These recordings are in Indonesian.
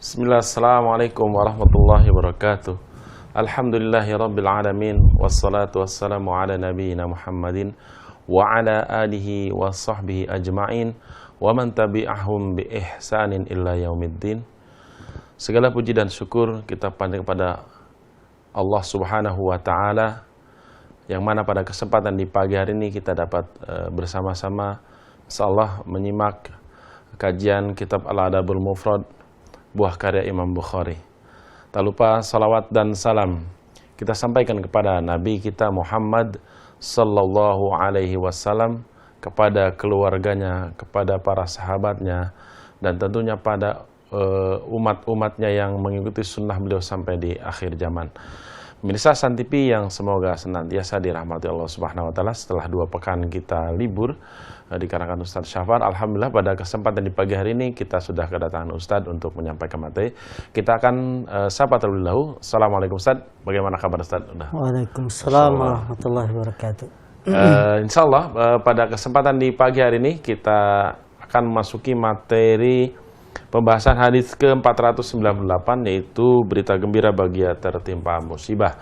Bismillah, assalamualaikum warahmatullahi wabarakatuh. Alhamdulillahirabbil alamin, wassalatu wassalamu ala nabiyyina Muhammadin wa ala alihi wa sahbihi ajma'in wa man tabi'ahum bi ihsanin illa yaumiddin. Segala puji dan syukur kita panjatkan kepada Allah Subhanahu wa taala, yang mana pada kesempatan di pagi hari ini kita dapat bersama-sama insyaallah menyimak kajian kitab Al-Adabul Mufrad buah karya Imam Bukhari. Tak lupa salawat dan salam kita sampaikan kepada Nabi kita Muhammad sallallahu alaihi wasallam, kepada keluarganya, kepada para sahabatnya, dan tentunya pada umat-umatnya yang mengikuti sunnah beliau sampai di akhir zaman. Pemirsa San TV yang semoga senantiasa dirahmati Allah Subhanahu wa taala. Setelah 2 pekan kita libur dikarenakan Ustaz Syafar, alhamdulillah pada kesempatan di pagi hari ini kita sudah kedatangan Ustaz untuk menyampaikan materi. Kita akan sapa terlebih dahulu. Assalamualaikum Ustaz, bagaimana kabar Ustaz? Waalaikumsalam warahmatullahi wabarakatuh. Insyaallah pada kesempatan di pagi hari ini kita akan memasuki materi pembahasan hadis ke-498, yaitu berita gembira bagi yang tertimpa musibah.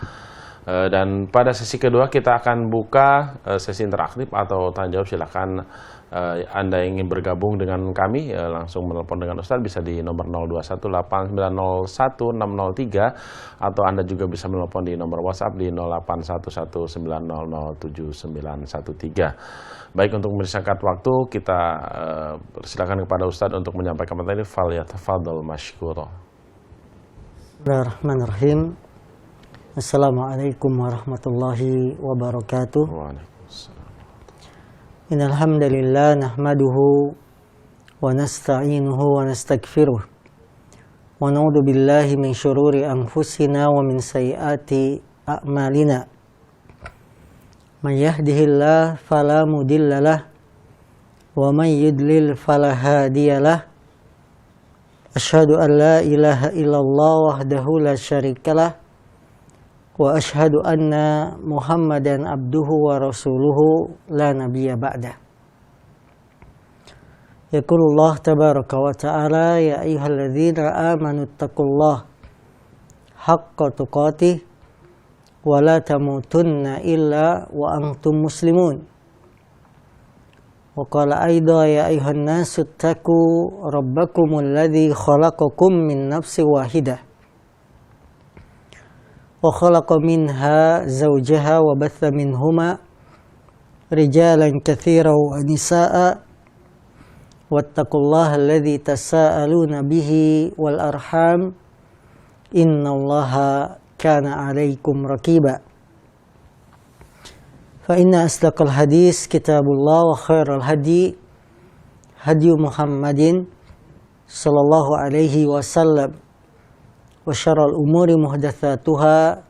Dan pada sesi kedua kita akan buka sesi interaktif atau tanya jawab. Silakan Anda yang ingin bergabung dengan kami langsung menelpon dengan Ustaz, bisa di nomor 0218901603, atau Anda juga bisa menelpon di nomor WhatsApp di 0811900913. Baik, untuk mempersingkat waktu kita persilakan kepada Ustaz untuk menyampaikan materi. Falyatafadhal mashkura. Bismillahirrahmanirrahim. Assalamualaikum warahmatullahi wabarakatuh. Waalaikumsalam. Innal hamdalillah nahmaduhu wa nasta'inuhu wa nastaghfiruh wa na'udzu billahi min syururi anfusina wa min sayyiati a'malina. Man yahdihillahu fala mudhillalah wa man yudlil fala hadiyalah. Asyhadu an la ilaha illallah wahdahu la syarikalah wa asyhadu anna Muhammadan abduhu wa rasuluhu la nabiyya ba'dah. Yaqulullah tabaraka wa ta'ala, ya ayyuhalladzina amanu taqullaha haqqa tuqatih wa la tamutunna illa wa antum muslimun. Wa qala aidha, ya ayyuhan nasu ittaqu rabbakumul ladzi khalaqakum min nafsin wahidah wa khalaqa minha zawjaha wa batha minhuma rijalan katsiran wa nisaa'a wattaqullaha alladzi tasaaluna bihi wal arham innallaha kana 'alaikum raqiba. Fa inna asdaqal hadis kitabullah wa khairal hadi Muhammadin sallallahu alaihi wasallam wa syarrul umuri muhdatsatuha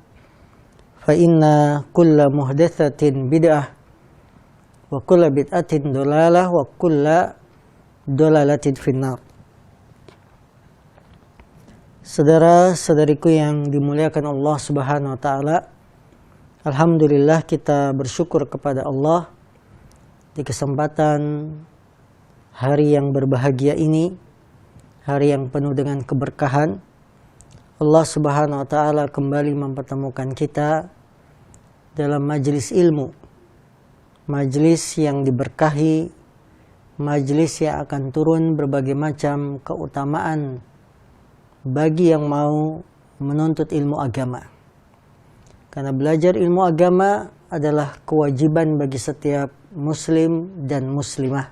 fa inna kulla muhdatsatin bid'ah wa kulla bid'atin dhalalah wa kulla dhalalatin finnar. Saudara-saudariku yang dimuliakan Allah Subhanahu wa taala, alhamdulillah kita bersyukur kepada Allah di kesempatan hari yang berbahagia ini, hari yang penuh dengan keberkahan. Allah Subhanahu wa taala kembali mempertemukan kita dalam majelis ilmu, majelis yang diberkahi, majelis yang akan turun berbagai macam keutamaan bagi yang mau menuntut ilmu agama. Karena belajar ilmu agama adalah kewajiban bagi setiap muslim dan muslimah.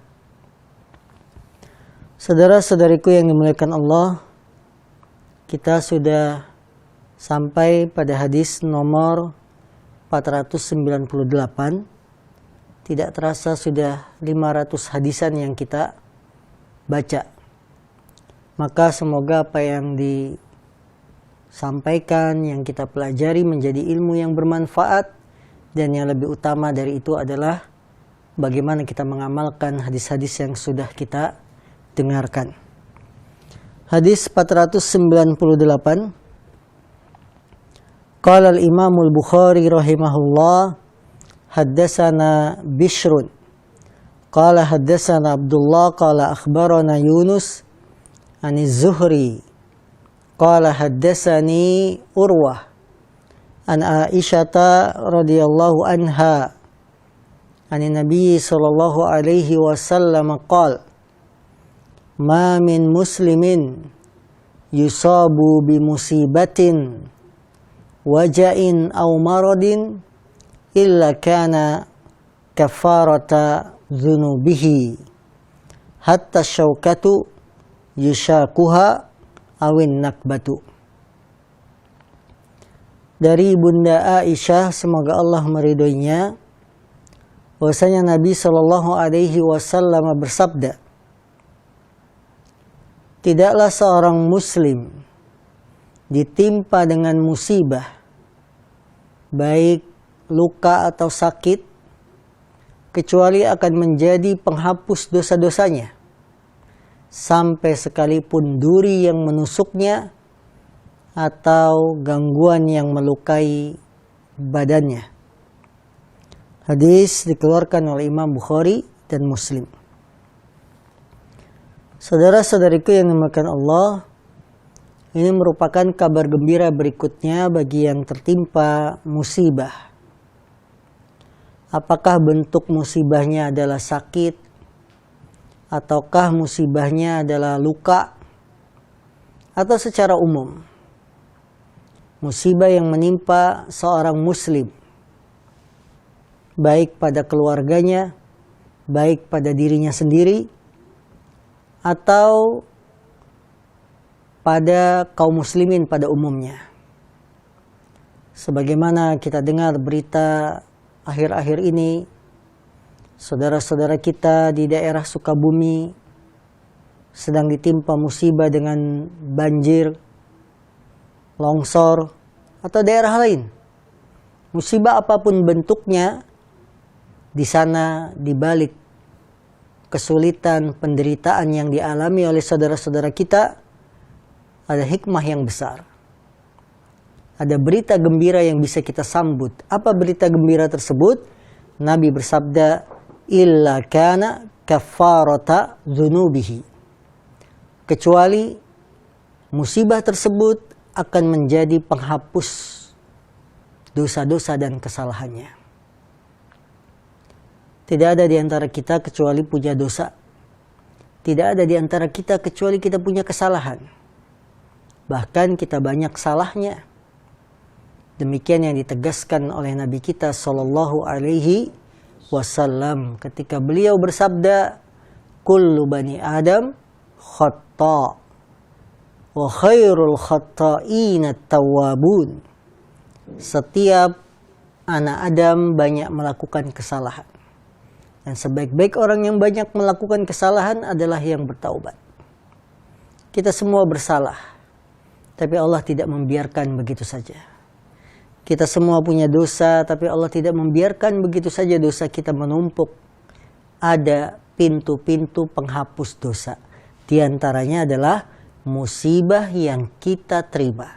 Saudara-saudariku yang dimuliakan Allah, kita sudah sampai pada hadis nomor 498. Tidak terasa sudah 500 hadisan yang kita baca. Maka semoga apa yang disampaikan, yang kita pelajari menjadi ilmu yang bermanfaat, dan yang lebih utama dari itu adalah bagaimana kita mengamalkan hadis-hadis yang sudah kita dengarkan. Hadis 498. Qala al-Imam al-Bukhari rahimahullah, haddatsana Bishrun qala haddatsana Abdullah qala akhbarana Yunus an az-Zuhri qala haddatsani Urwah an Aisyata radhiyallahu anha an Nabi sallallahu alaihi wasallam qala ma min muslimin yusabu bi musibatin waja'in aw maradin illa kana kafarata dzunubihi hatta syaukatu yushakuha awin nakbatu. Dari Bunda Aisyah, semoga Allah meridhoinya, bahwasanya Nabi Shallallahu Alaihi Wasallam bersabda, tidaklah seorang Muslim ditimpa dengan musibah, baik luka atau sakit, kecuali akan menjadi penghapus dosa-dosanya, sampai sekalipun duri yang menusuknya atau gangguan yang melukai badannya. Hadis dikeluarkan oleh Imam Bukhari dan Muslim. Saudara-saudariku yang dimuliakan Allah, ini merupakan kabar gembira berikutnya bagi yang tertimpa musibah. Apakah bentuk musibahnya adalah sakit, ataukah musibahnya adalah luka, atau secara umum musibah yang menimpa seorang muslim, baik pada keluarganya, baik pada dirinya sendiri, atau pada kaum muslimin pada umumnya. Sebagaimana kita dengar berita akhir-akhir ini, saudara-saudara kita di daerah Sukabumi sedang ditimpa musibah dengan banjir, longsor, atau daerah lain. Musibah apapun bentuknya, di sana di balik kesulitan, penderitaan yang dialami oleh saudara-saudara kita, ada hikmah yang besar. Ada berita gembira yang bisa kita sambut. Apa berita gembira tersebut? Nabi bersabda, illa kana kafarata dzunubihi. Kecuali musibah tersebut akan menjadi penghapus dosa-dosa dan kesalahannya. Tidak ada di antara kita kecuali punya dosa. Tidak ada di antara kita kecuali kita punya kesalahan. Bahkan kita banyak salahnya. Demikian yang ditegaskan oleh Nabi kita Sallallahu Alaihi Wasallam ketika beliau bersabda, kullu bani Adam khata' wa khairul khata'ina tawwabun. Setiap anak Adam banyak melakukan kesalahan, dan sebaik-baik orang yang banyak melakukan kesalahan adalah yang bertaubat. Kita semua bersalah, tapi Allah tidak membiarkan begitu saja. Kita semua punya dosa, tapi Allah tidak membiarkan begitu saja dosa kita menumpuk. Ada pintu-pintu penghapus dosa. Di antaranya adalah musibah yang kita terima.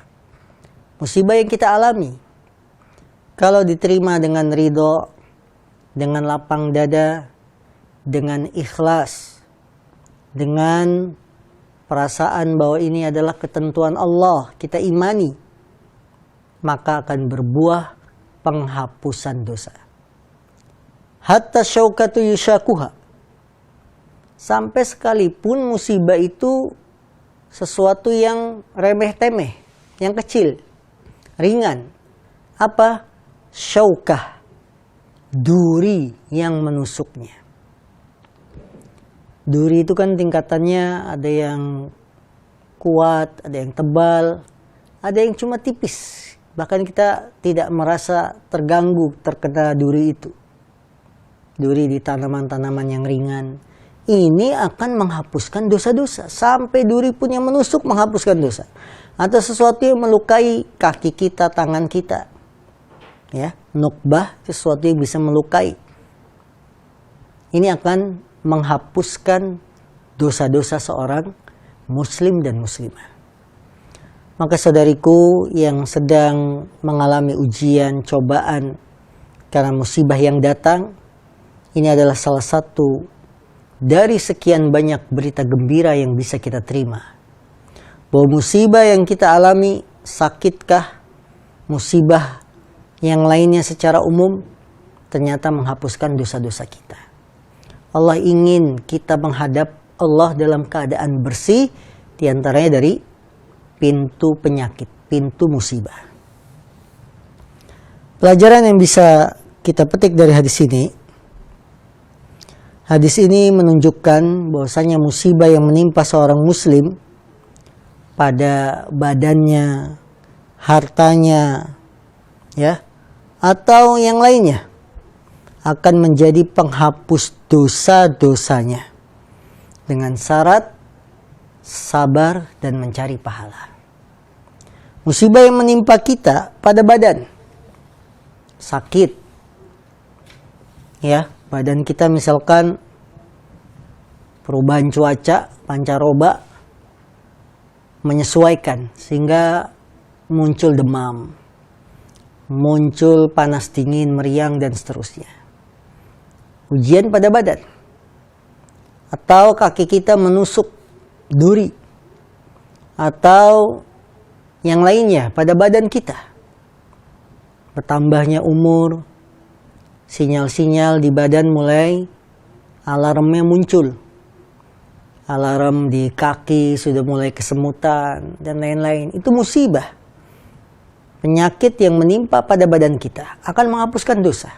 Musibah yang kita alami. Kalau diterima dengan ridho, dengan lapang dada, dengan ikhlas, dengan perasaan bahwa ini adalah ketentuan Allah, kita imani, maka akan berbuah penghapusan dosa. Hatta syaukatu yushakuha. Sampai sekalipun musibah itu sesuatu yang remeh-temeh, yang kecil, ringan. Apa? Syaukah. Duri yang menusuknya. Duri itu kan tingkatannya ada yang kuat, ada yang tebal, ada yang cuma tipis. Bahkan kita tidak merasa terganggu terkena duri itu. Duri di tanaman-tanaman yang ringan. Ini akan menghapuskan dosa-dosa. Sampai duri pun yang menusuk menghapuskan dosa. Atau sesuatu yang melukai kaki kita, tangan kita. Ya, nukbah, sesuatu yang bisa melukai. Ini akan menghapuskan dosa-dosa seorang muslim dan muslimah. Maka saudariku yang sedang mengalami ujian, cobaan karena musibah yang datang, ini adalah salah satu dari sekian banyak berita gembira yang bisa kita terima. bahwa musibah yang kita alami, sakitkah, musibah yang lainnya secara umum, ternyata menghapuskan dosa-dosa kita. Allah ingin kita menghadap Allah dalam keadaan bersih, diantaranya dari pintu penyakit, pintu musibah. Pelajaran yang bisa kita petik dari hadis ini, hadis ini menunjukkan bahwasanya musibah yang menimpa seorang muslim pada badannya, hartanya, ya, atau yang lainnya akan menjadi penghapus dosa-dosanya dengan syarat sabar dan mencari pahala. Musibah yang menimpa kita pada badan, sakit, ya, badan kita misalkan perubahan cuaca, pancaroba menyesuaikan sehingga muncul demam, muncul panas dingin, meriang dan seterusnya. Ujian pada badan. Atau kaki kita menusuk duri atau yang lainnya pada badan kita. Bertambahnya umur, sinyal-sinyal di badan mulai alarmnya muncul. Alarm di kaki sudah mulai kesemutan dan lain-lain. Itu musibah. Penyakit yang menimpa pada badan kita akan menghapuskan dosa.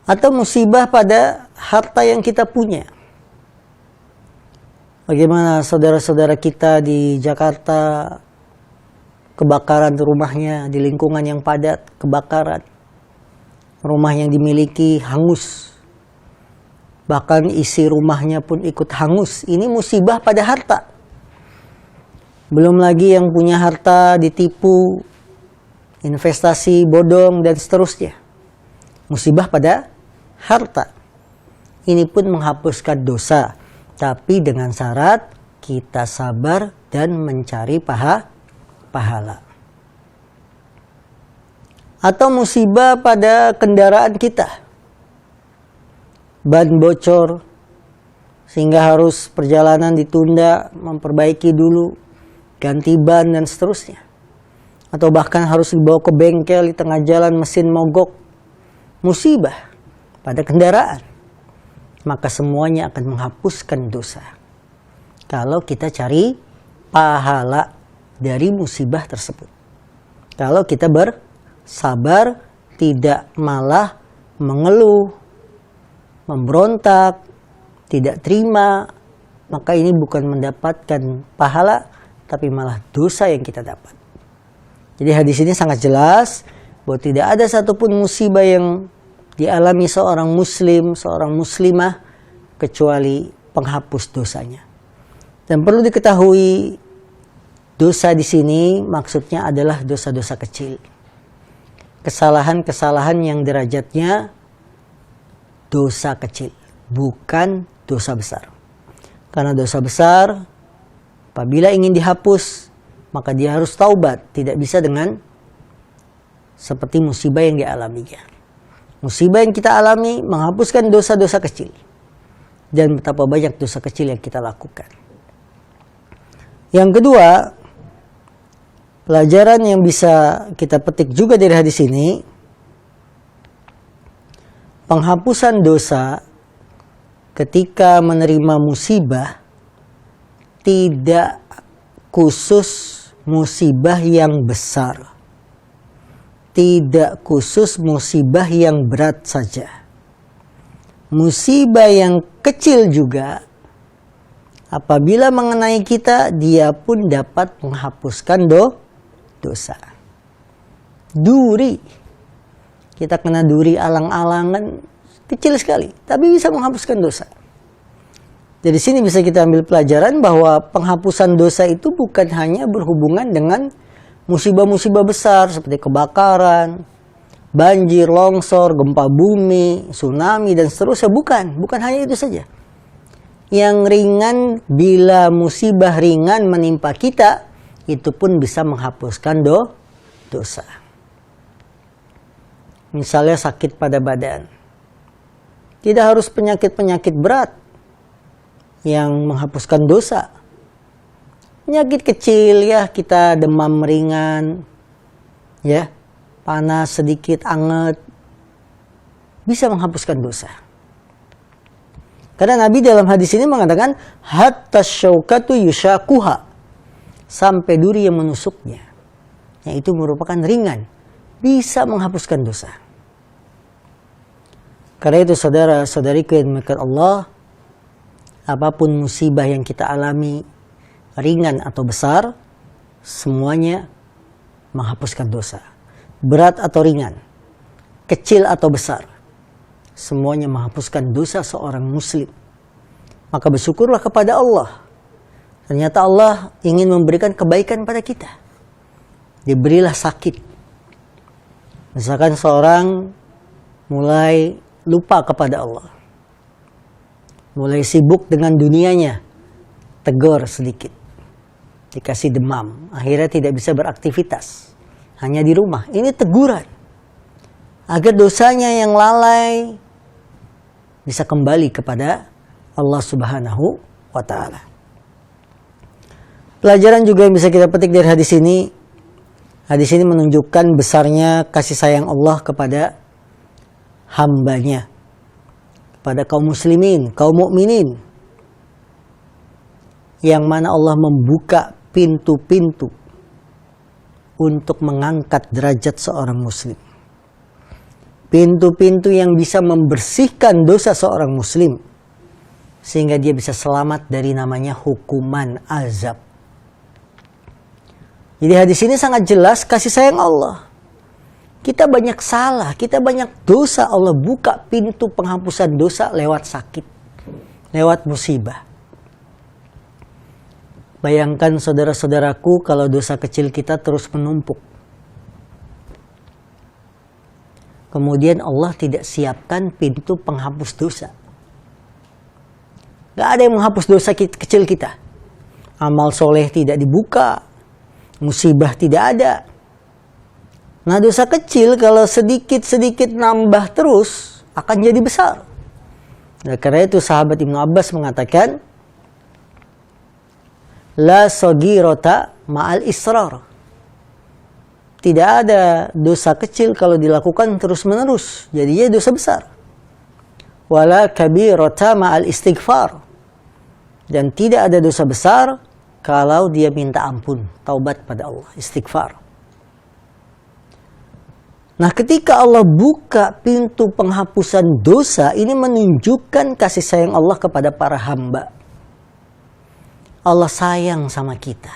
Atau musibah pada harta yang kita punya. Bagaimana saudara-saudara kita di Jakarta kebakaran rumahnya, di lingkungan yang padat, kebakaran. Rumah yang dimiliki hangus. Bahkan isi rumahnya pun ikut hangus. Ini musibah pada harta. Belum lagi yang punya harta ditipu, investasi bodong dan seterusnya. Musibah pada harta. Ini pun menghapuskan dosa. Tapi dengan syarat kita sabar dan mencari pahala. Atau musibah pada kendaraan kita. Ban bocor sehingga harus perjalanan ditunda, memperbaiki dulu, ganti ban dan seterusnya. Atau bahkan harus dibawa ke bengkel di tengah jalan mesin mogok. Musibah pada kendaraan. Maka semuanya akan menghapuskan dosa. Kalau kita cari pahala dari musibah tersebut. Kalau kita bersabar, tidak malah mengeluh, memberontak, tidak terima, maka ini bukan mendapatkan pahala, tapi malah dosa yang kita dapat. Jadi hadis ini sangat jelas bahwa tidak ada satupun musibah yang dialami seorang muslim, seorang muslimah, kecuali penghapus dosanya. Dan perlu diketahui, dosa di sini maksudnya adalah dosa-dosa kecil. Kesalahan-kesalahan yang derajatnya dosa kecil, bukan dosa besar. Karena dosa besar, apabila ingin dihapus, maka dia harus taubat. Tidak bisa dengan seperti musibah yang dialaminya. Musibah yang kita alami menghapuskan dosa-dosa kecil. Dan betapa banyak dosa kecil yang kita lakukan. Yang kedua, pelajaran yang bisa kita petik juga dari hadis ini, penghapusan dosa ketika menerima musibah tidak khusus musibah yang besar. Tidak khusus musibah yang berat saja. Musibah yang kecil juga, apabila mengenai kita, dia pun dapat menghapuskan dosa. Duri. Kita kena duri alang-alangan, kecil sekali, tapi bisa menghapuskan dosa. Dari sini bisa kita ambil pelajaran bahwa penghapusan dosa itu bukan hanya berhubungan dengan musibah-musibah besar seperti kebakaran, banjir, longsor, gempa bumi, tsunami, dan seterusnya. Bukan hanya itu saja. Yang ringan, bila musibah ringan menimpa kita, itu pun bisa menghapuskan dosa. Misalnya sakit pada badan. Tidak harus penyakit-penyakit berat yang menghapuskan dosa. Penyakit kecil ya, kita demam ringan, ya, panas sedikit, anget, bisa menghapuskan dosa. Karena Nabi dalam hadis ini mengatakan, hatta syaukatu yushakuha, sampai duri yang menusuknya, yang itu merupakan ringan, bisa menghapuskan dosa. Karena itu saudara-saudariku yang dimuliakan Allah, apapun musibah yang kita alami, ringan atau besar, semuanya menghapuskan dosa. Berat atau ringan, kecil atau besar, semuanya menghapuskan dosa seorang muslim. Maka bersyukurlah kepada Allah. Ternyata Allah ingin memberikan kebaikan pada kita. Diberilah sakit. Misalkan seorang mulai lupa kepada Allah, mulai sibuk dengan dunianya, tegur sedikit, dikasih demam, akhirnya tidak bisa beraktivitas, hanya di rumah. Ini teguran agar dosanya yang lalai bisa kembali kepada Allah Subhanahu wa ta'ala. Pelajaran juga yang bisa kita petik dari hadis ini. Hadis ini menunjukkan besarnya kasih sayang Allah kepada hambanya, kepada kaum muslimin, kaum mukminin, yang mana Allah membuka pintu-pintu untuk mengangkat derajat seorang muslim. Pintu-pintu yang bisa membersihkan dosa seorang muslim, sehingga dia bisa selamat dari namanya hukuman azab. Jadi hadis ini sangat jelas kasih sayang Allah. Kita banyak salah, kita banyak dosa, Allah buka pintu penghapusan dosa lewat sakit, lewat musibah. Bayangkan saudara-saudaraku kalau dosa kecil kita terus menumpuk. Kemudian Allah tidak siapkan pintu penghapus dosa. Gak ada yang menghapus dosa kecil kita. Amal soleh tidak dibuka. Musibah tidak ada. Nah, dosa kecil kalau sedikit-sedikit nambah terus akan jadi besar. Nah, karena itu sahabat Ibnu Abbas mengatakan, la sagirata ma'al israr. Tidak ada dosa kecil kalau dilakukan terus-menerus, jadinya dosa besar. Wala kabirata ma'al istighfar. Dan tidak ada dosa besar kalau dia minta ampun, taubat pada Allah, istighfar. Nah, ketika Allah buka pintu penghapusan dosa, ini menunjukkan kasih sayang Allah kepada para hamba. Allah sayang sama kita.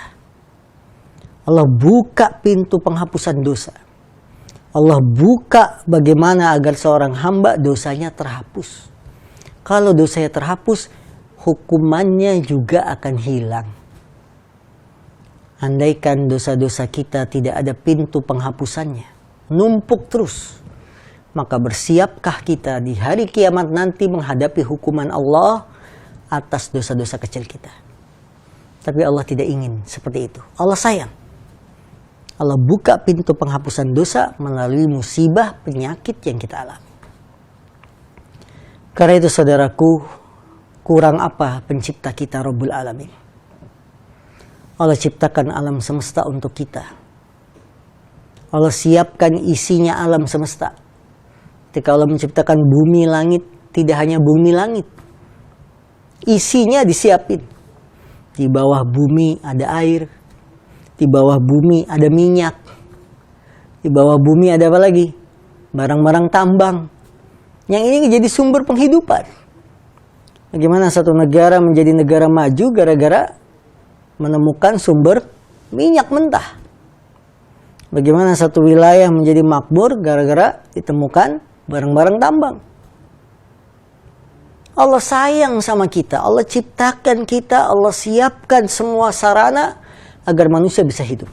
Allah buka pintu penghapusan dosa. Allah buka bagaimana agar seorang hamba dosanya terhapus. Kalau dosanya terhapus, hukumannya juga akan hilang. Andaikan dosa-dosa kita tidak ada pintu penghapusannya, numpuk terus, maka bersiapkah kita di hari kiamat nanti menghadapi hukuman Allah atas dosa-dosa kecil kita. Tapi Allah tidak ingin seperti itu. Allah sayang. Allah buka pintu penghapusan dosa melalui musibah, penyakit yang kita alami. Karena itu saudaraku, kurang apa pencipta kita Rabbul Alamin? Allah ciptakan alam semesta untuk kita. Allah siapkan isinya alam semesta. Ketika Allah menciptakan bumi langit, tidak hanya bumi langit, isinya disiapin. Di bawah bumi ada air, di bawah bumi ada minyak, di bawah bumi ada apa lagi? Barang-barang tambang. Yang ini jadi sumber penghidupan. Bagaimana satu negara menjadi negara maju gara-gara menemukan sumber minyak mentah. Bagaimana satu wilayah menjadi makmur gara-gara ditemukan barang-barang tambang. Allah sayang sama kita, Allah ciptakan kita, Allah siapkan semua sarana agar manusia bisa hidup.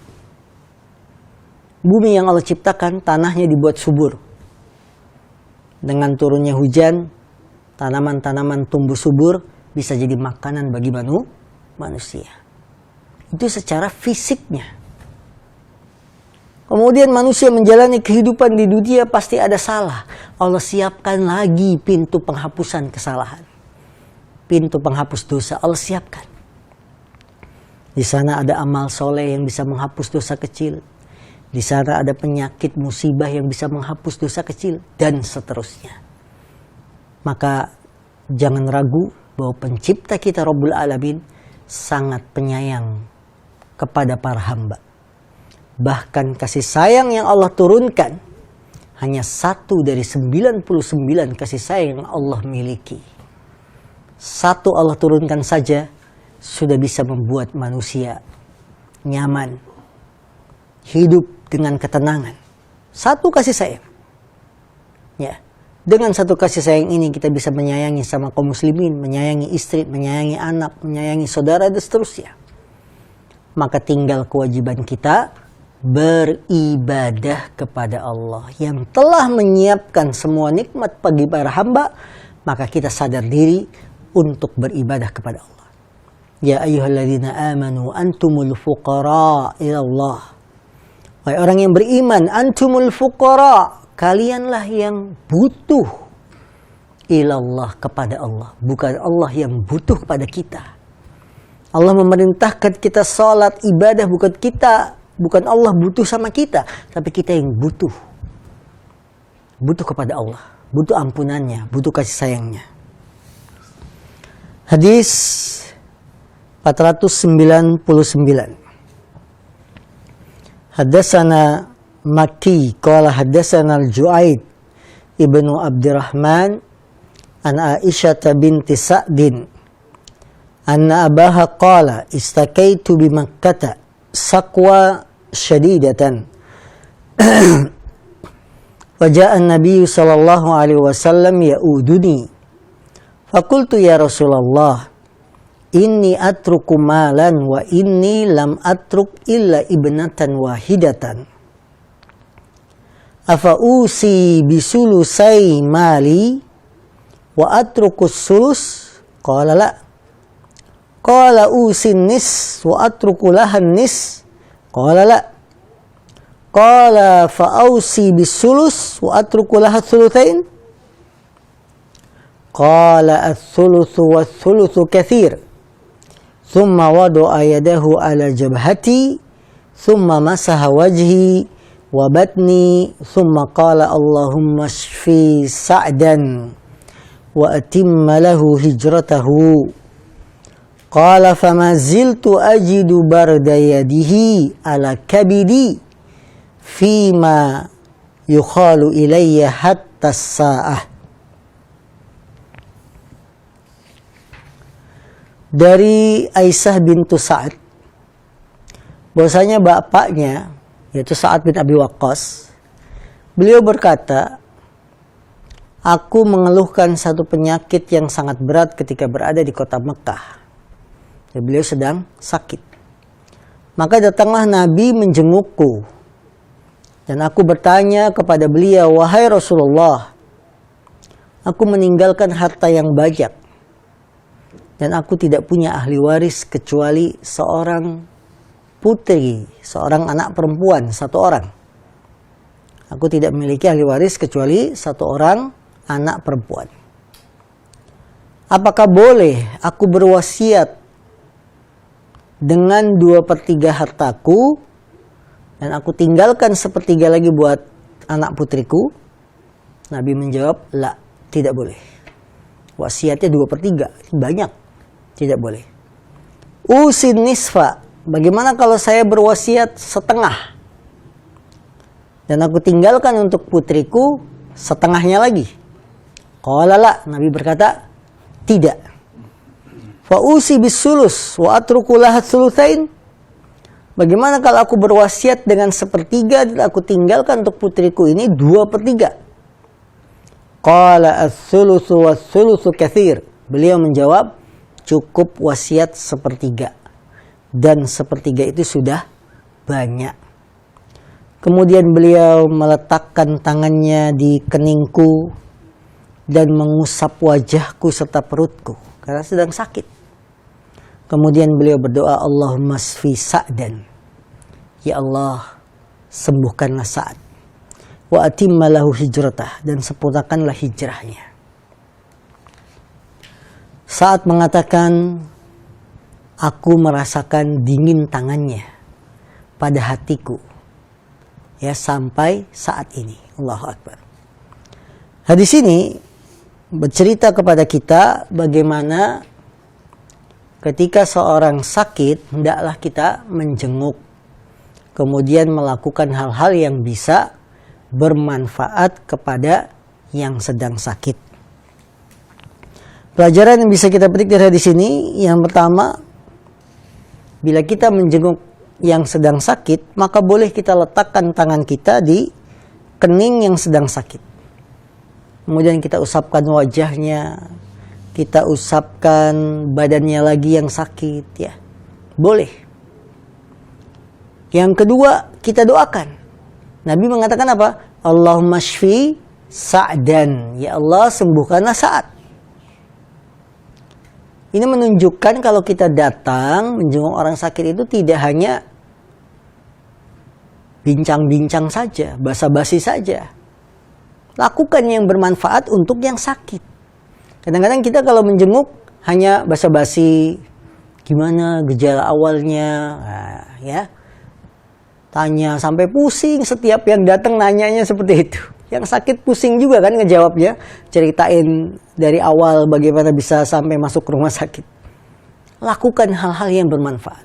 Bumi yang Allah ciptakan, tanahnya dibuat subur. Dengan turunnya hujan, tanaman-tanaman tumbuh subur, bisa jadi makanan bagi manusia. Itu secara fisiknya. Kemudian manusia menjalani kehidupan di dunia pasti ada salah. Allah siapkan lagi pintu penghapusan kesalahan. Pintu penghapus dosa Allah siapkan. Di sana ada amal soleh yang bisa menghapus dosa kecil. Di sana ada penyakit musibah yang bisa menghapus dosa kecil. Dan seterusnya. Maka jangan ragu bahwa pencipta kita Rabbul Alamin sangat penyayang kepada para hamba. Bahkan kasih sayang yang Allah turunkan hanya 1 dari 99 kasih sayang yang Allah miliki. 1 Allah turunkan saja sudah bisa membuat manusia nyaman, hidup dengan ketenangan. 1 kasih sayang. Ya, dengan 1 kasih sayang ini kita bisa menyayangi sama kaum muslimin, menyayangi istri, menyayangi anak, menyayangi saudara dan seterusnya. Maka tinggal kewajiban kita beribadah kepada Allah yang telah menyiapkan semua nikmat bagi para hamba. Maka kita sadar diri untuk beribadah kepada Allah. Ya ayyuhalladzina amanu antumul fuqara ilallah. Wahai orang yang beriman, antumul fuqara, kalianlah yang butuh ilallah, kepada Allah. Bukan Allah yang butuh kepada kita. Allah memerintahkan kita salat, ibadah, bukan Allah butuh sama kita, tapi kita yang butuh. Butuh kepada Allah, butuh ampunannya, butuh kasih sayangnya. Hadis 499. Hadatsana Makki qala hadatsana Al-Ju'aid ibnu Abdurrahman an Aisyah binti Sa'din anna abaha qala istakaitu bi Makkah saqwa syadidatan wa ja'a an-nabiy sallallahu alaihi wasallam ya'uduni faqultu ya Rasulullah inni atruku malan wa inni lam atruk illa ibnatan wahidatan afa usi bisulusai mali wa atruku sulus qala la qala usin nis wa atruku lahan nis qala la qala fa ausi bisulus wa atruku lahat thuluthain qala ath-thuluthu wa ath-thuluthu kathir thumma wada'a yadahu ala jabhati thumma masaha wajhi wa batni thumma qala Allahumma shfi Sa'dan wa atimma lahu hijratahu qala fama ziltu ajidu barda yadihi ala kabidi fima yukhalu ilayya hatta as-sa'ah. Dari Aisyah bintu Sa'ad, bahwasanya bapaknya yaitu Sa'ad bin Abi Waqqas, beliau berkata, aku mengeluhkan satu penyakit yang sangat berat ketika berada di kota Mekah. Dan beliau sedang sakit. Maka datanglah Nabi menjengukku. Dan aku bertanya kepada beliau, wahai Rasulullah, aku meninggalkan harta yang banyak. Dan aku tidak punya ahli waris kecuali seorang putri, seorang anak perempuan, 1 orang. Aku tidak memiliki ahli waris kecuali 1 orang anak perempuan. Apakah boleh aku berwasiat dengan 2/3 hartaku dan aku tinggalkan 1/3 lagi buat anak putriku? Nabi menjawab, la, tidak boleh. Wasiatnya 2/3, banyak. Tidak boleh. Usin nisfa, bagaimana kalau saya berwasiat 1/2? Dan aku tinggalkan untuk putriku 1/2-nya lagi. Qala la, Nabi berkata, tidak. Fa usi bisulus wa atruku lahat thuluthain. Bagaimana kalau aku berwasiat dengan 1/3 dan aku tinggalkan untuk putriku ini 2/3? Qala ats-tsulutsu was-tsulutsu katsir. Beliau menjawab, cukup wasiat 1/3. Dan 1/3 itu sudah banyak. Kemudian beliau meletakkan tangannya di keningku dan mengusap wajahku serta perutku karena sedang sakit. Kemudian beliau berdoa, Allahumma shfi Sa'dan. Ya Allah, sembuhkanlah Sa'ad. Wa atimma lahu hijratah, dan sempurnakanlah hijrahnya. Saat mengatakan, aku merasakan dingin tangannya pada hatiku. Ya, sampai saat ini. Allahu Akbar. Hadis ini bercerita kepada kita bagaimana ketika seorang sakit, hendaklah kita menjenguk, kemudian melakukan hal-hal yang bisa bermanfaat kepada yang sedang sakit. Pelajaran yang bisa kita petik dari hadis ini, yang pertama, bila kita menjenguk yang sedang sakit, maka boleh kita letakkan tangan kita di kening yang sedang sakit. Kemudian kita usapkan wajahnya, kita usapkan badannya lagi yang sakit, ya. Boleh. Yang kedua, kita doakan. Nabi mengatakan apa? Allahumma shfi Sa'dan. Ya Allah, sembuhkanlah Sa'ad. Ini menunjukkan kalau kita datang menjenguk orang sakit itu tidak hanya bincang-bincang saja, basa-basi saja. Lakukan yang bermanfaat untuk yang sakit. Kadang-kadang kita kalau menjenguk hanya basa-basi, gimana gejala awalnya, nah, ya. Tanya sampai pusing, setiap yang datang nanyanya seperti itu. Yang sakit pusing juga kan ngejawabnya, ceritain dari awal bagaimana bisa sampai masuk ke rumah sakit. Lakukan hal-hal yang bermanfaat.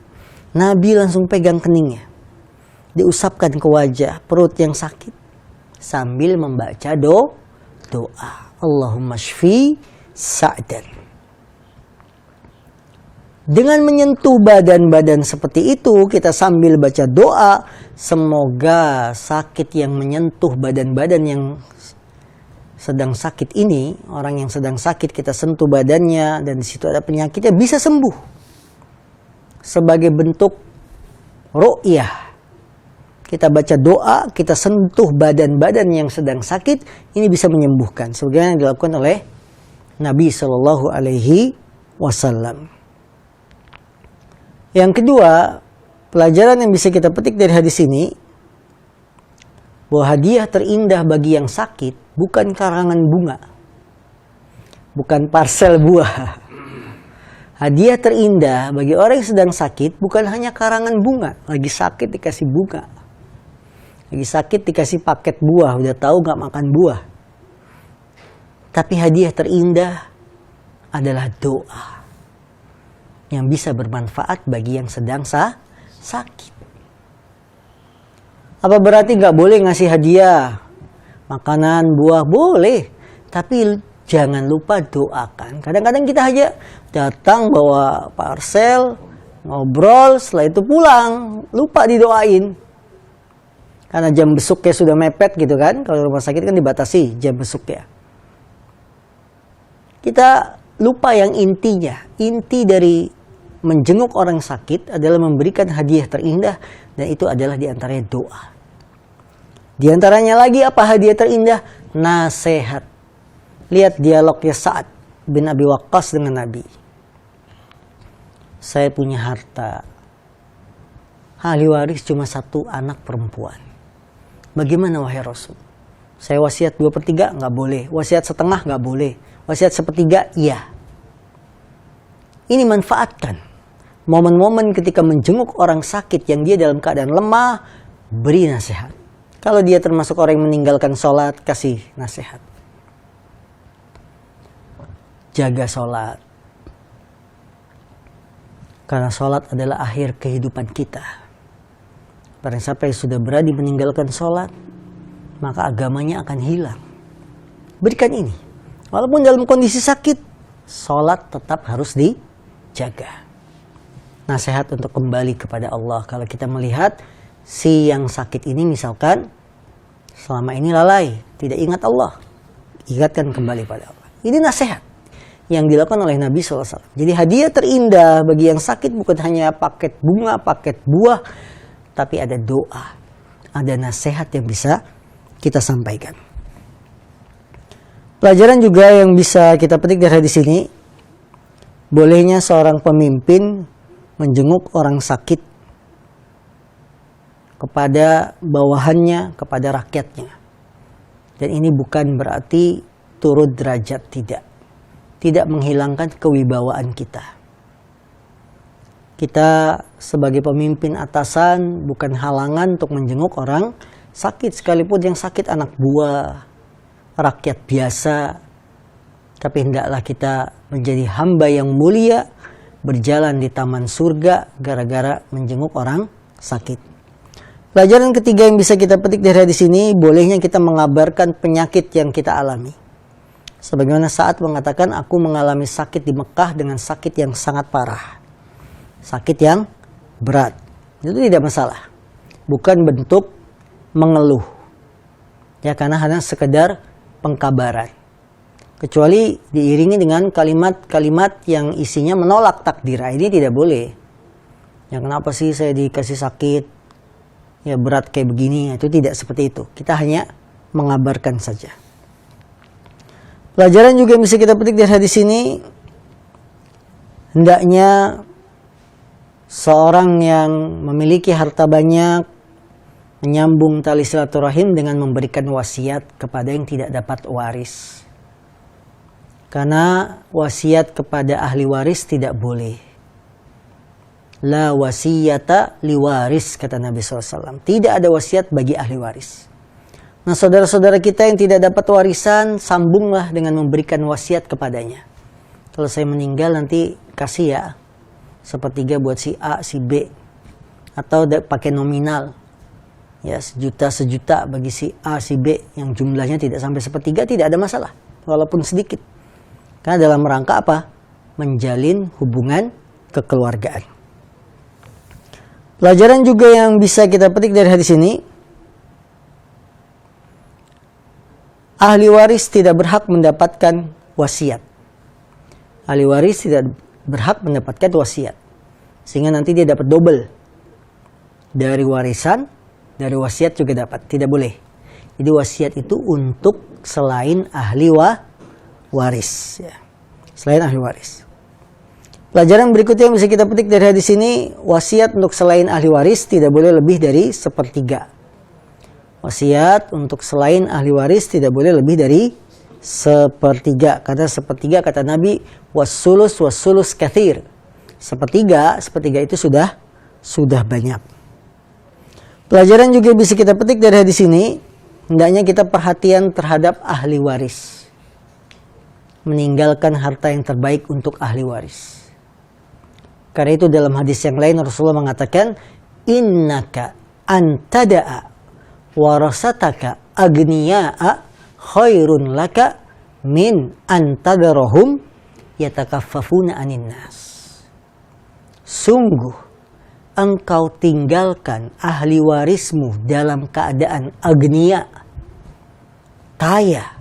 Nabi langsung pegang keningnya, diusapkan ke wajah perut yang sakit sambil membaca doa. Allahumma shfi Sa'dan. Dengan menyentuh badan-badan seperti itu, kita sambil baca doa, semoga sakit yang menyentuh badan-badan yang sedang sakit ini, orang yang sedang sakit kita sentuh badannya dan di situ ada penyakitnya, bisa sembuh. Sebagai bentuk ru'yah. Kita baca doa, kita sentuh badan-badan yang sedang sakit, ini bisa menyembuhkan. Sebagaimana yang dilakukan oleh Nabi Shallallahu Alaihi Wasallam. Yang kedua, pelajaran yang bisa kita petik dari hadis ini, bahwa hadiah terindah bagi yang sakit bukan karangan bunga, bukan parsel buah. Hadiah terindah bagi orang yang sedang sakit bukan hanya karangan bunga, lagi sakit dikasih bunga, lagi sakit dikasih paket buah, udah tahu gak makan buah. Tapi hadiah terindah adalah doa yang bisa bermanfaat bagi yang sedang sakit. Apa berarti gak boleh ngasih hadiah? Makanan, buah, boleh. Tapi jangan lupa doakan. Kadang-kadang kita aja datang bawa parsel, ngobrol, setelah itu pulang. Lupa didoain. Karena jam besuknya sudah mepet gitu kan. Kalau rumah sakit kan dibatasi jam besuknya. Kita lupa yang intinya. Inti dari menjenguk orang sakit adalah memberikan hadiah terindah, dan itu adalah diantaranya doa. Diantaranya lagi apa hadiah terindah? Nasihat. Lihat dialognya Sa'ad bin Abi Waqqas dengan Nabi. Saya punya harta, ahli waris cuma satu anak perempuan. Bagaimana wahai Rasul? Saya wasiat 2/3? Nggak boleh. Wasiat setengah? Nggak boleh. Wasiat 1/3? Iya. Ini manfaatkan. Momen-momen ketika menjenguk orang sakit yang dia dalam keadaan lemah, beri nasihat. Kalau dia termasuk orang yang meninggalkan sholat, kasih nasihat. Jaga sholat. Karena sholat adalah akhir kehidupan kita. Barang siapa yang sudah berani meninggalkan sholat, maka agamanya akan hilang. Berikan ini. Walaupun dalam kondisi sakit, sholat tetap harus dijaga. Nasihat untuk kembali kepada Allah. Kalau kita melihat si yang sakit ini misalkan selama ini lalai, tidak ingat Allah, ingatkan kembali pada Allah. Ini nasihat yang dilakukan oleh Nabi SAW. Jadi hadiah terindah bagi yang sakit bukan hanya paket bunga, paket buah, tapi ada doa, ada nasihat yang bisa kita sampaikan. Pelajaran juga yang bisa kita petik dari hadis ini, bolehnya seorang pemimpin menjenguk orang sakit kepada bawahannya, kepada rakyatnya. Dan ini bukan berarti turun derajat, tidak. Tidak menghilangkan kewibawaan kita. Kita sebagai pemimpin atasan bukan halangan untuk menjenguk orang sakit, sekalipun yang sakit anak buah, rakyat biasa. Tapi hendaklah kita menjadi hamba yang mulia, berjalan di taman surga gara-gara menjenguk orang sakit. Pelajaran ketiga yang bisa kita petik dari hadis ini, bolehnya kita mengabarkan penyakit yang kita alami. Sebagaimana Sa'ad mengatakan, aku mengalami sakit di Mekah dengan sakit yang sangat parah. Sakit yang berat. Itu tidak masalah. Bukan bentuk mengeluh. Ya, karena hanya sekedar pengkabaran. Kecuali diiringi dengan kalimat-kalimat yang isinya menolak takdir. Ini tidak boleh. Ya, kenapa sih saya dikasih sakit? Ya, berat kayak begini. Itu tidak seperti itu. Kita hanya mengabarkan saja. Pelajaran juga yang bisa kita petik dari hadis ini, hendaknya seorang yang memiliki harta banyak menyambung tali silaturahim dengan memberikan wasiat kepada yang tidak dapat waris. Karena wasiat kepada ahli waris tidak boleh. La wasiyata liwaris, kata Nabi SAW. Tidak ada wasiat bagi ahli waris. Nah, saudara-saudara kita yang tidak dapat warisan, sambunglah dengan memberikan wasiat kepadanya. Kalau saya meninggal nanti kasih ya, sepertiga buat si A, si B. Atau pakai nominal. Ya, sejuta bagi si A, si B. Yang jumlahnya tidak sampai sepertiga, tidak ada masalah. Walaupun sedikit. Karena dalam rangka apa? Menjalin hubungan kekeluargaan. Pelajaran juga yang bisa kita petik dari hadis ini, ahli waris tidak berhak mendapatkan wasiat. Ahli waris tidak berhak mendapatkan wasiat. Sehingga nanti dia dapat double. Dari warisan, dari wasiat juga dapat. Tidak boleh. Jadi wasiat itu untuk selain ahli waris. Ya. Selain ahli waris. Pelajaran berikutnya yang bisa kita petik dari hadis ini, wasiat untuk selain ahli waris tidak boleh lebih dari sepertiga. Wasiat untuk selain ahli waris tidak boleh lebih dari sepertiga. Karena sepertiga kata Nabi, wassulus kathir. Sepertiga itu sudah banyak. Pelajaran juga bisa kita petik dari hadis ini, hendaknya kita perhatian terhadap ahli waris. Meninggalkan harta yang terbaik untuk ahli waris. Karena itu dalam hadis yang lain Rasulullah mengatakan, innaka antada'a warasataka agniya'a khairun laka min antadarahum yatakaffafuna anin nas. Sungguh engkau tinggalkan ahli warismu dalam keadaan agniya, kaya.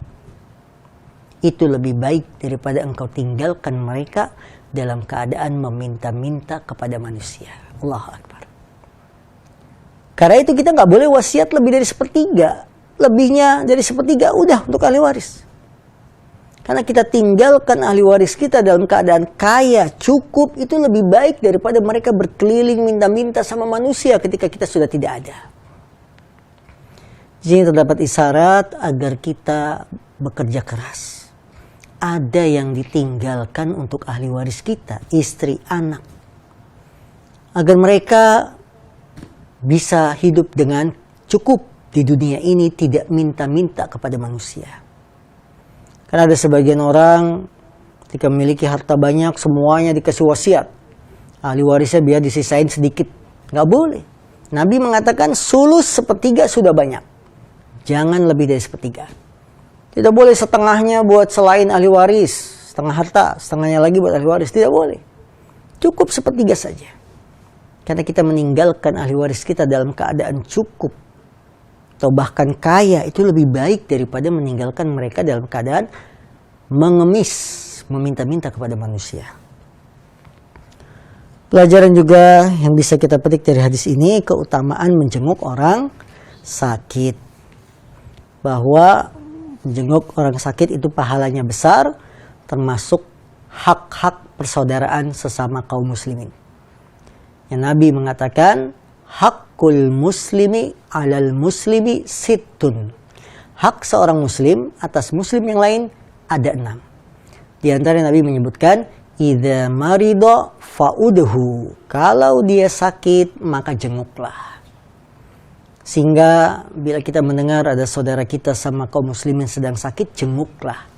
Itu lebih baik daripada engkau tinggalkan mereka dalam keadaan meminta-minta kepada manusia. Allahu Akbar. Karena itu kita nggak boleh wasiat lebih dari sepertiga. Lebihnya dari sepertiga udah untuk ahli waris. Karena kita tinggalkan ahli waris kita dalam keadaan kaya, cukup, itu lebih baik daripada mereka berkeliling minta-minta sama manusia ketika kita sudah tidak ada. Di sini terdapat isyarat agar kita bekerja keras. Ada yang ditinggalkan untuk ahli waris kita, istri, anak. Agar mereka bisa hidup dengan cukup di dunia ini, tidak minta-minta kepada manusia. Karena ada sebagian orang ketika memiliki harta banyak, semuanya dikasih wasiat. Ahli warisnya biar disisain sedikit. Nggak boleh. Nabi mengatakan sulus sepertiga sudah banyak. Jangan lebih dari sepertiga. Tidak boleh setengahnya buat selain ahli waris, setengah harta, setengahnya lagi buat ahli waris. Tidak boleh. Cukup sepertiga saja. Karena kita meninggalkan ahli waris kita dalam keadaan cukup atau bahkan kaya, itu lebih baik daripada meninggalkan mereka dalam keadaan mengemis, meminta-minta kepada manusia. Pelajaran juga yang bisa kita petik dari hadis ini, keutamaan menjenguk orang sakit. Bahwa menjenguk orang sakit itu pahalanya besar, termasuk hak-hak persaudaraan sesama kaum muslimin. Yang Nabi mengatakan, hakul muslimi alal muslimi sittun. Hak seorang muslim atas muslim yang lain ada 6. Di antara Nabi menyebutkan, idza marido fa'udhu. Kalau dia sakit, maka jenguklah. Sehingga bila kita mendengar ada saudara kita sama kaum muslimin sedang sakit, jenguklah.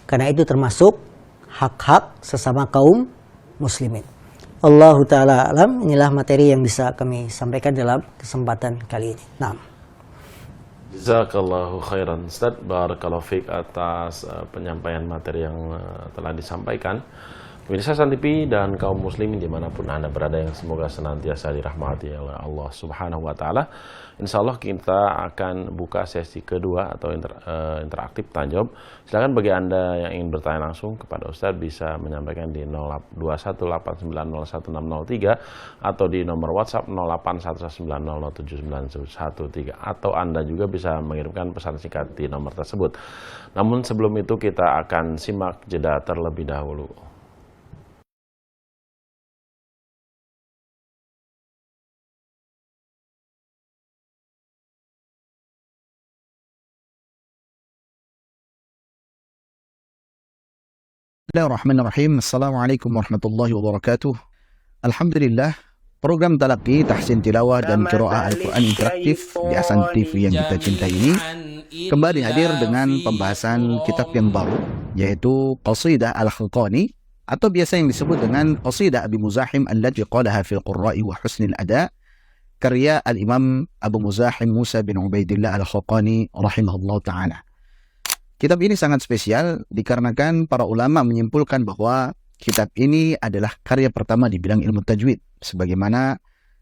Karena itu termasuk hak-hak sesama kaum muslimin. Allahu ta'ala alam, inilah materi yang bisa kami sampaikan dalam kesempatan kali ini. Nah. Jazakallahu khairan Ustaz, barakallahu fiik atas penyampaian materi yang telah disampaikan. Pemirsa Hasan TV dan kaum muslimin dimanapun Anda berada, yang semoga senantiasa dirahmati oleh Allah Subhanahu wa Ta'ala. Insya Allah kita akan buka sesi kedua atau interaktif tanya jawab. Silakan bagi Anda yang ingin bertanya langsung kepada Ustaz bisa menyampaikan di 0218901603 atau di nomor WhatsApp 0811907913, atau Anda juga bisa mengirimkan pesan singkat di nomor tersebut. Namun sebelum itu kita akan simak jeda terlebih dahulu. Bismillahirrahmanirrahim. Assalamualaikum warahmatullahi wabarakatuh. Alhamdulillah, program Talaqi, Tahsin Tilawah dan Qiraah Al-Quran Interaktif di Hasan TV yang kita cintai ini kembali hadir dengan pembahasan kitab yang baru, yaitu Qasidah Al-Khalqani, atau biasa yang disebut dengan Qasidah Abi Muzahim allati qalaha fil Qurra'i wa Husnil Ada, karya Al-Imam Abu Muzahim Musa bin Ubaidillah Al-Khalqani rahimahullah ta'ala. Kitab ini sangat spesial dikarenakan para ulama menyimpulkan bahwa kitab ini adalah karya pertama di bidang ilmu tajwid. Sebagaimana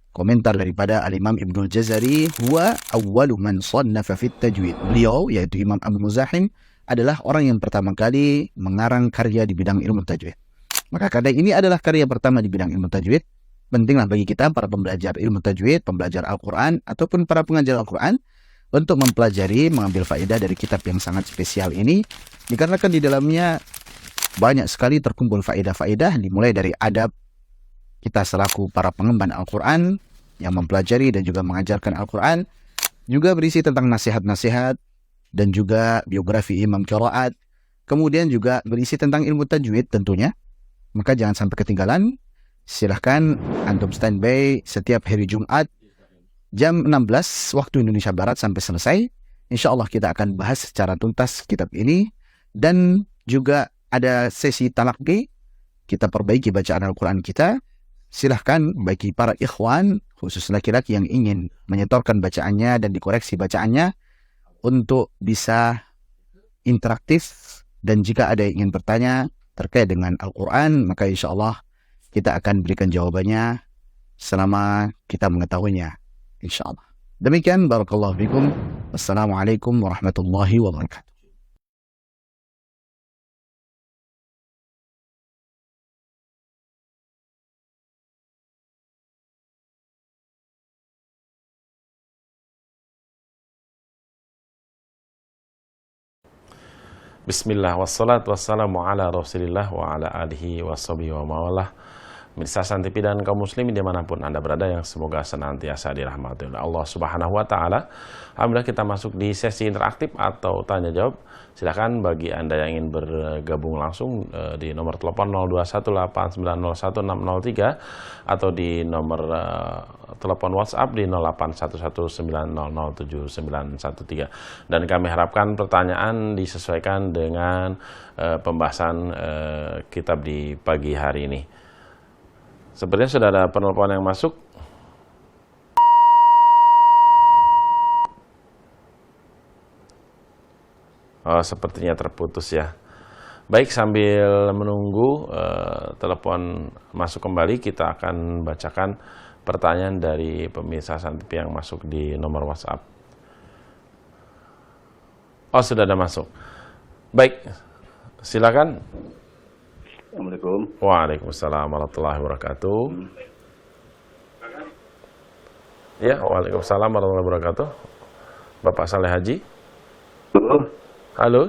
komentar daripada Al-Imam Ibnul Jazari, huwa awwalu man sannafa fit tajwid. Beliau, yaitu Imam Abu Muzahim, adalah orang yang pertama kali mengarang karya di bidang ilmu tajwid. Maka karya ini adalah karya pertama di bidang ilmu tajwid. Pentinglah bagi kita para pembelajar ilmu tajwid, pembelajar Al-Quran, ataupun para pengajar Al-Quran untuk mempelajari, mengambil faedah dari kitab yang sangat spesial ini, dikarenakan di dalamnya banyak sekali terkumpul faedah-faedah, dimulai dari adab kita selaku para pengemban Al-Quran yang mempelajari dan juga mengajarkan Al-Quran, juga berisi tentang nasihat-nasihat dan juga biografi imam qiraat, kemudian juga berisi tentang ilmu tajwid tentunya. Maka jangan sampai ketinggalan. Silahkan antum standby setiap hari Jumat jam 16 waktu Indonesia Barat sampai selesai. Insya Allah kita akan bahas secara tuntas kitab ini, dan juga ada sesi talaqi, kita perbaiki bacaan Al-Quran kita. Silahkan bagi para ikhwan, khusus laki-laki yang ingin menyetorkan bacaannya dan dikoreksi bacaannya untuk bisa interaktif, dan jika ada yang ingin bertanya terkait dengan Al-Quran, maka insya Allah kita akan berikan jawabannya selama kita mengetahuinya, insya Allah. Demikian, barakallahu fikum. Wassalamualaikum warahmatullahi wabarakatuh. Bismillah, wassalatu wassalamu ala rasulillah wa ala alihi wa sahbihi wa mawalah. Pemirsa Hasan TV dan kaum muslimin dimanapun Anda berada, yang semoga senantiasa dirahmati oleh Allah Subhanahu wa Ta'ala. Alhamdulillah kita masuk di sesi interaktif atau tanya jawab. Silakan bagi Anda yang ingin bergabung langsung di nomor telepon 0218901603 atau di nomor telepon WhatsApp di 081190079113. Dan kami harapkan pertanyaan disesuaikan dengan pembahasan kitab di pagi hari ini. Sepertinya sudah ada penelpon yang masuk. Oh, sepertinya terputus ya. Baik, sambil menunggu telepon masuk kembali, kita akan bacakan pertanyaan dari pemirsa Hasan TV yang masuk di nomor WhatsApp. Oh, sudah ada masuk. Baik, silakan. Assalamualaikum. Waalaikumsalam warahmatullahi wabarakatuh. Ya, waalaikumsalam warahmatullahi wabarakatuh. Bapak Saleh Haji. Halo. Halo.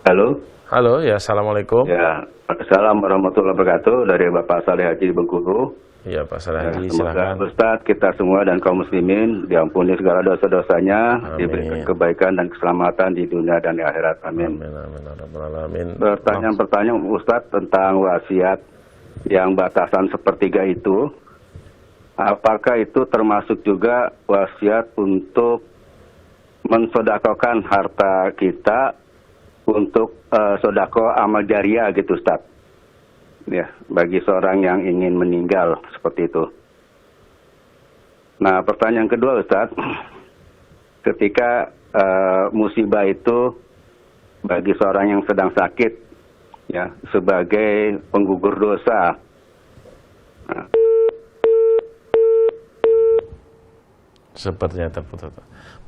Halo. Halo, ya, assalamualaikum. Ya, assalamualaikum warahmatullahi wabarakatuh, dari Bapak Saleh Haji di Bengkulu. Iya, Pak Saleh Haji, Semoga silakan. Ustaz, kita semua dan kaum muslimin diampuni segala dosa-dosanya, Amin. diberikan kebaikan dan keselamatan di dunia dan di akhirat. Amin. Amin, amin, amin. Pertanyaan Ustaz tentang wasiat. yang batasan sepertiga itu, apakah itu termasuk juga wasiat untuk mensodakokan harta kita untuk sodako amal jariah gitu, Ustaz? Ya, bagi seorang yang ingin meninggal seperti itu. Nah, pertanyaan kedua, Ustaz, ketika musibah itu bagi seorang yang sedang sakit, ya, sebagai penggugur dosa. Nah. Sepertinya terputus.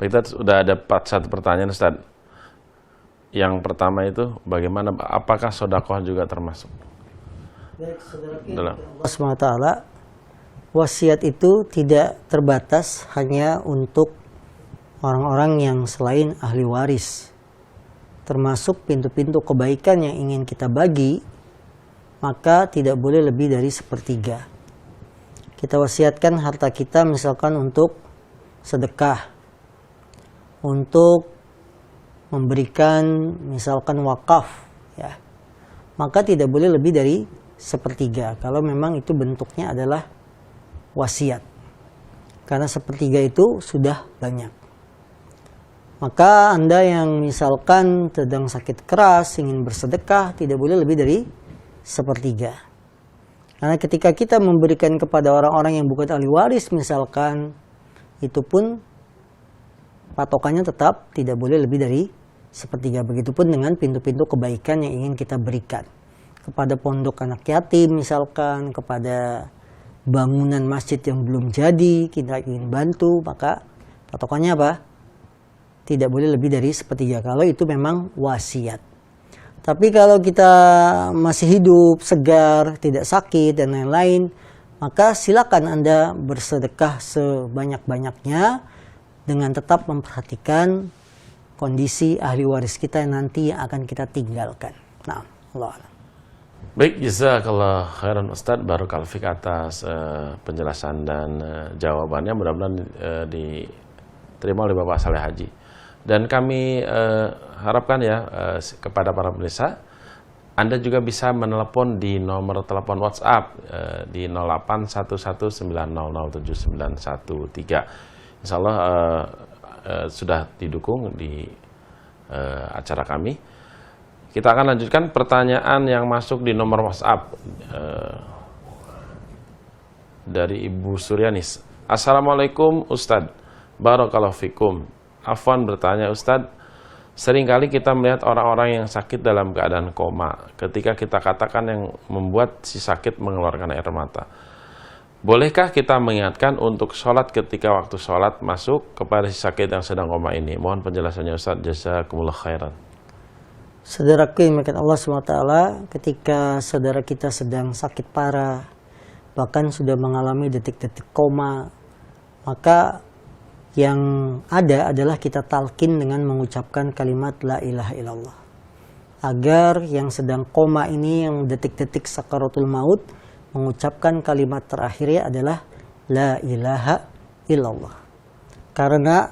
Kita sudah ada satu pertanyaan, Ustaz. Yang pertama itu, bagaimana, apakah sodakoh juga termasuk? Baik, saudara, Allah SWT, wasiat itu tidak terbatas hanya untuk orang-orang yang selain ahli waris. Termasuk pintu-pintu kebaikan yang ingin kita bagi, maka tidak boleh lebih dari sepertiga. Kita wasiatkan harta kita misalkan untuk sedekah, untuk memberikan misalkan wakaf, ya, maka tidak boleh lebih dari sepertiga kalau memang itu bentuknya adalah wasiat, karena sepertiga itu sudah banyak. Maka Anda yang misalkan sedang sakit keras ingin bersedekah tidak boleh lebih dari sepertiga, karena ketika kita memberikan kepada orang-orang yang bukan ahli waris misalkan, itu pun patokannya tetap tidak boleh lebih dari sepertiga. Begitupun dengan pintu-pintu kebaikan yang ingin kita berikan kepada pondok anak yatim misalkan, kepada bangunan masjid yang belum jadi kita ingin bantu, maka patokannya apa? Tidak boleh lebih dari sepertiga kalau itu memang wasiat. Tapi kalau kita masih hidup, segar, tidak sakit dan lain-lain, maka silakan Anda bersedekah sebanyak-banyaknya dengan tetap memperhatikan kondisi ahli waris kita yang nanti akan kita tinggalkan. Nah, Allah a'lam. Baik, jazakallah khairan Ustadz, barakallahu fik atas penjelasan dan jawabannya. Mudah-mudahan diterima oleh Bapak Saleh Haji. Dan kami harapkan ya kepada para pemirsa, Anda juga bisa menelepon di nomor telepon WhatsApp di 081190079113. Insya Allah sudah didukung di acara kami. Kita akan lanjutkan pertanyaan yang masuk di nomor WhatsApp dari Ibu Suryanis. Assalamualaikum Ustadz, barakallahu fikum. Afwan bertanya Ustadz, seringkali kita melihat orang-orang yang sakit dalam keadaan koma. Ketika kita katakan yang membuat si sakit mengeluarkan air mata, bolehkah kita mengingatkan untuk sholat ketika waktu sholat masuk kepada si sakit yang sedang koma ini? Mohon penjelasannya Ustadz, jazakumullah khairan. Saudaraku yang dimuliakan Allah SWT, ketika saudara kita sedang sakit parah, bahkan sudah mengalami detik-detik koma, maka yang ada adalah kita talqin dengan mengucapkan kalimat la ilaha illallah, agar yang sedang koma ini, yang detik-detik sakaratul maut, mengucapkan kalimat terakhirnya adalah la ilaha illallah. Karena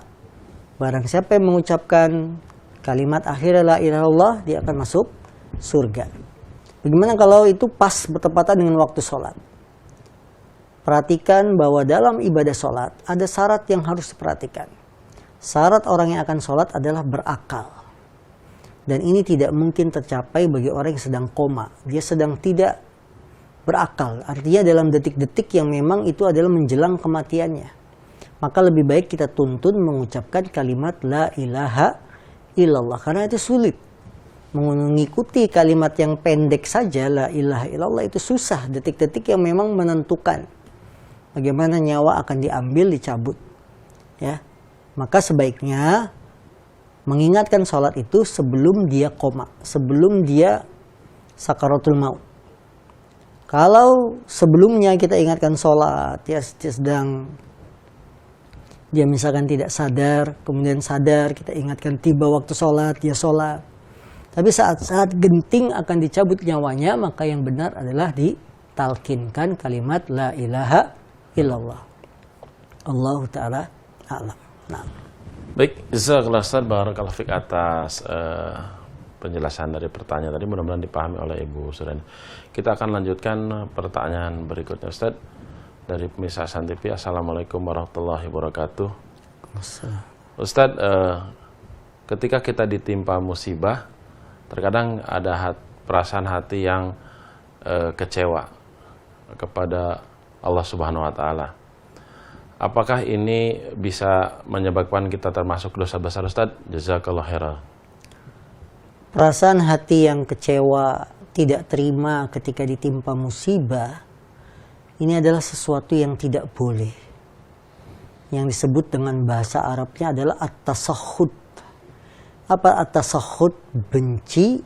barang siapa yang mengucapkan kalimat akhir la ilaha illallah, dia akan masuk surga. Bagaimana kalau itu pas bertepatan dengan waktu sholat? Perhatikan bahwa dalam ibadah sholat ada syarat yang harus diperhatikan. Syarat orang yang akan sholat adalah berakal. Dan ini tidak mungkin tercapai bagi orang yang sedang koma. Dia sedang tidak berakal. Artinya dalam detik-detik yang memang itu adalah menjelang kematiannya. Maka lebih baik kita tuntun mengucapkan kalimat la ilaha illallah. Karena itu sulit. Mengikuti kalimat yang pendek saja la ilaha illallah itu susah. Detik-detik yang memang menentukan bagaimana nyawa akan diambil, dicabut. Ya. Maka sebaiknya mengingatkan sholat itu sebelum dia koma, sebelum dia sakaratul maut. Kalau sebelumnya kita ingatkan sholat, dia sedang, dia misalkan tidak sadar, kemudian sadar, kita ingatkan tiba waktu sholat, dia sholat. Tapi saat-saat genting akan dicabut nyawanya, maka yang benar adalah ditalkinkan kalimat la ilaha illallah. Allah Ta'ala a'lam. Nah. Baik, jazakallahu khairan barakallahu fik atas penjelasan dari pertanyaan tadi, mudah-mudahan dipahami oleh Ibu Surani. Kita akan lanjutkan pertanyaan berikutnya, Ustaz, dari pemirsa Hasan TV. Assalamualaikum warahmatullahi wabarakatuh. Ustaz, ketika kita ditimpa musibah, terkadang ada perasaan hati yang kecewa kepada Allah Subhanahu wa Ta'ala. Apakah ini bisa menyebabkan kita termasuk dosa besar, Ustaz? Jazakallahu khairan. Perasaan hati yang kecewa, tidak terima ketika ditimpa musibah, ini adalah sesuatu yang tidak boleh. Yang disebut dengan bahasa Arabnya adalah at-tasakhut. Apa at-tasakhut? Benci,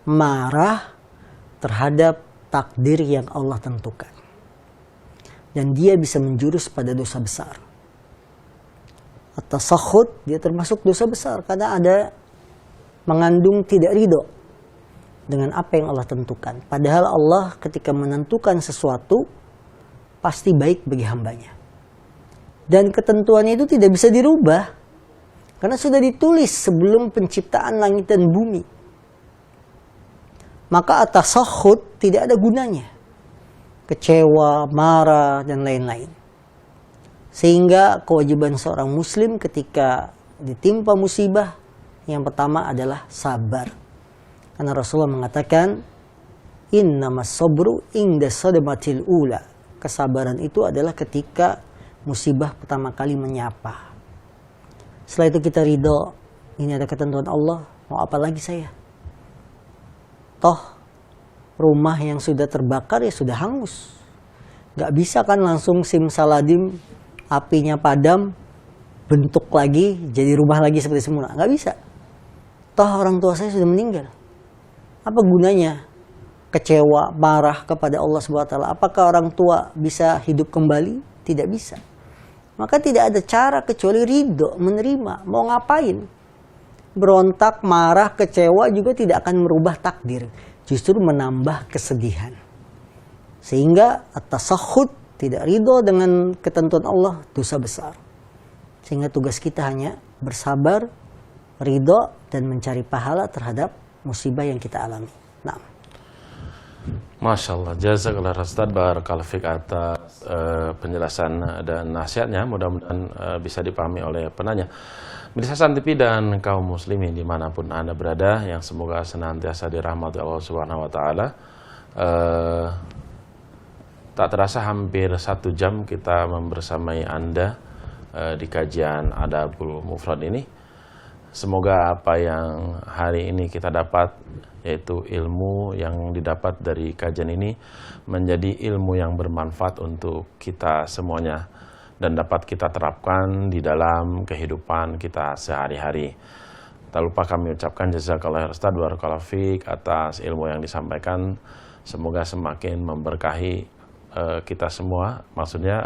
marah terhadap takdir yang Allah tentukan. Dan dia bisa menjurus pada dosa besar. At-tasakhut, dia termasuk dosa besar karena ada mengandung tidak ridho dengan apa yang Allah tentukan. Padahal Allah ketika menentukan sesuatu pasti baik bagi hambanya. Dan ketentuan itu tidak bisa dirubah karena sudah ditulis sebelum penciptaan langit dan bumi. Maka at-tasakhut tidak ada gunanya. Kecewa, marah, dan lain-lain. Sehingga kewajiban seorang muslim ketika ditimpa musibah, yang pertama adalah sabar. Karena Rasulullah mengatakan, innamas sabru inda sadamatil ula. Kesabaran itu adalah ketika musibah pertama kali menyapa. Setelah itu kita ridho, ini ada ketentuan Allah, mau apa lagi saya? Toh rumah yang sudah terbakar ya sudah hangus. Gak bisa kan langsung simsaladim, apinya padam, bentuk lagi, jadi rumah lagi seperti semula. Gak bisa. Toh orang tua saya sudah meninggal. Apa gunanya kecewa, marah kepada Allah SWT? Apakah orang tua bisa hidup kembali? Tidak bisa. Maka tidak ada cara kecuali ridho, menerima. Mau ngapain? Berontak, marah, kecewa juga tidak akan merubah takdir. Justru menambah kesedihan. Sehingga at-tasakhut, tidak ridho dengan ketentuan Allah, dosa besar. Sehingga tugas kita hanya bersabar, ridho, dan mencari pahala terhadap musibah yang kita alami. Nah. Masya Allah, jazakallah Ustaz, barakallahu fiik atas penjelasan dan nasihatnya. Mudah-mudahan bisa dipahami oleh penanya. Pemirsa Hasan TV dan kaum muslimin dimanapun Anda berada, yang semoga senantiasa dirahmati Allah Subhanahu wa Ta'ala. Tak terasa hampir 1 jam kita membersamai Anda di kajian Adabul Mufrad ini. Semoga apa yang hari ini kita dapat, yaitu ilmu yang didapat dari kajian ini, menjadi ilmu yang bermanfaat untuk kita semuanya dan dapat kita terapkan di dalam kehidupan kita sehari-hari. Tak lupa kami ucapkan jazakallahu khairan Ustaz, barakallahu fiik atas ilmu yang disampaikan. Semoga semakin memberkahi kita semua, maksudnya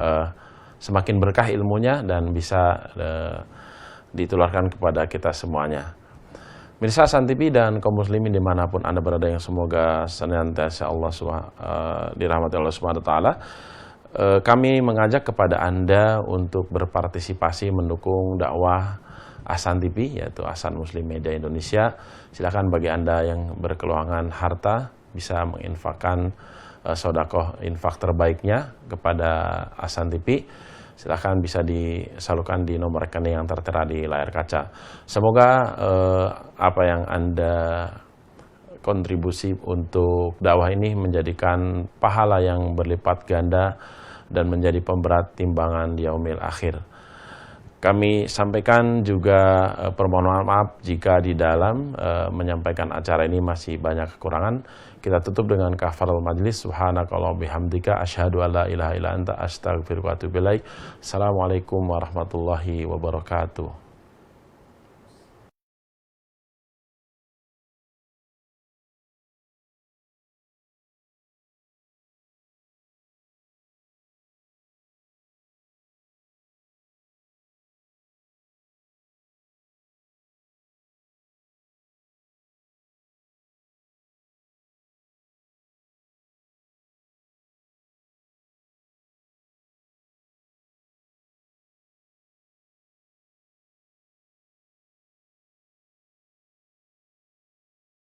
semakin berkah ilmunya dan bisa ditularkan kepada kita semuanya. Mirsa Hasan TV dan kaum muslimin dimanapun Anda berada, yang semoga senantiasa dirahmati Allah Subhanahu wa Ta'ala. Kami mengajak kepada Anda untuk berpartisipasi mendukung dakwah Hasan TV, yaitu Hasan Muslim Media Indonesia. Silakan bagi Anda yang berkeluangan harta bisa menginfakkan sedekah infak terbaiknya kepada Hasan TV. Silakan bisa disalurkan di nomor rekening yang tertera di layar kaca. Semoga apa yang Anda kontribusi untuk dakwah ini menjadikan pahala yang berlipat ganda dan menjadi pemberat timbangan di yaumil akhir. Kami sampaikan juga permohonan maaf jika di dalam menyampaikan acara ini masih banyak kekurangan. Kita tutup dengan kafaratul majlis. Subhanakallah bihamdika asyhadu alla ilaha illa anta astaghfiruka wa atubu ilaik. Assalamualaikum warahmatullahi wabarakatuh.